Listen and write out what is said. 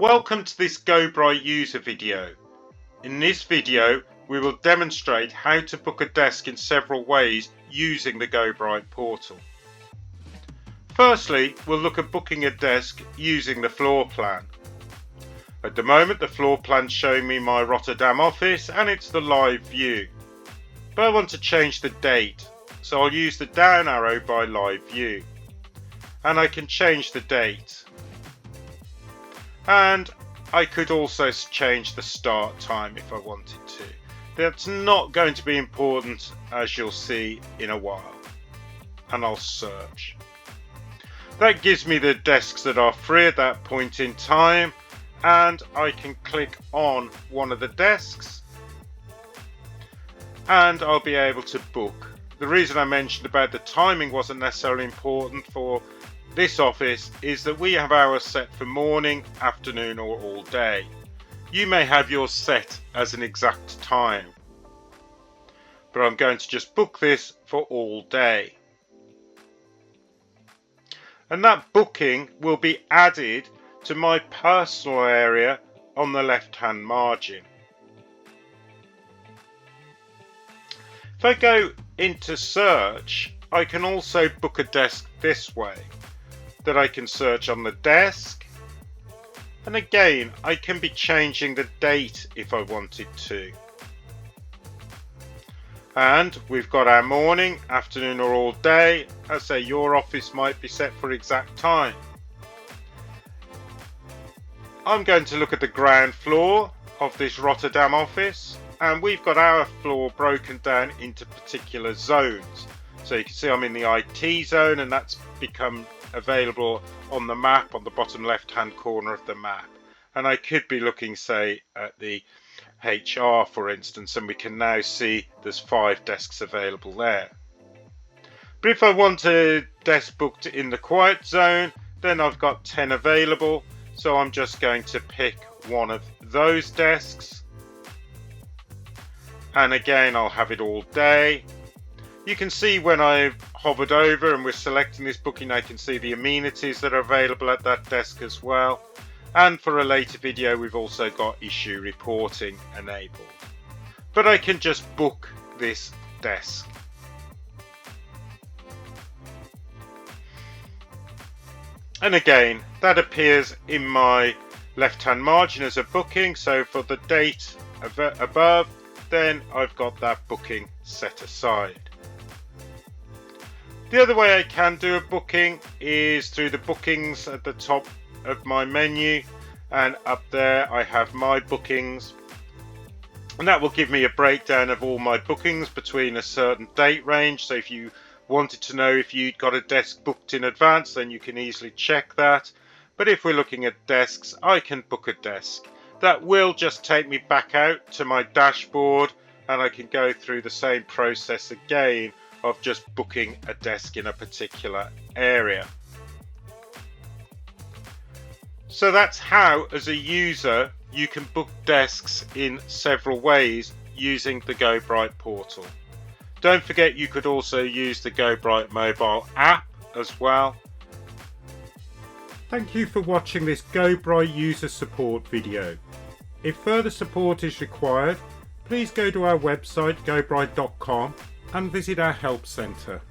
Welcome to this GoBright user video. In this video we will demonstrate how to book a desk in several ways using the GoBright portal. Firstly, we'll look at booking a desk using the floor plan. At the moment the floor plan is showing me my Rotterdam office and it's the live view. But I want to change the date, so I'll use the down arrow by live view. And I can change the date. And I could also change the start time if I wanted to. That's not going to be important, as you'll see in a while. And I'll search. That gives me the desks that are free at that point in time, and I can click on one of the desks and I'll be able to book. The reason I mentioned about the timing wasn't necessarily important for this office is that we have hours set for morning, afternoon or all day. You may have yours set as an exact time, but I'm going to just book this for all day. And that booking will be added to my personal area on the left hand margin. If I go into search, I can also book a desk this way. That I can search on the desk, and again I can be changing the date if I wanted to. And we've got our morning, afternoon or all day. I say your office might be set for exact time. I'm going to look at the ground floor of this Rotterdam office, and we've got our floor broken down into particular zones. So you can see I'm in the IT zone, and that's become available on the map on the bottom left hand corner of the map. And I could be looking, say, at the HR for instance, and we can now see there's 5 desks available there. But if I want a desk booked in the quiet zone, then I've got 10 available, so I'm just going to pick one of those desks, and again I'll have it all day. You can see when I've hovered over and we're selecting this booking, I can see the amenities that are available at that desk as well. And for a later video, we've also got issue reporting enabled. But I can just book this desk. And again, that appears in my left-hand margin as a booking. So for the date above, then I've got that booking set aside. The other way I can do a booking is through the bookings at the top of my menu, and up there I have my bookings, and that will give me a breakdown of all my bookings between a certain date range. So if you wanted to know if you'd got a desk booked in advance, then you can easily check that. But if we're looking at desks, I can book a desk. That will just take me back out to my dashboard, and I can go through the same process again of just booking a desk in a particular area. So that's how, as a user, you can book desks in several ways using the GoBright portal. Don't forget you could also use the GoBright mobile app as well. Thank you for watching this GoBright user support video. If further support is required, please go to our website gobright.com and visit our help centre.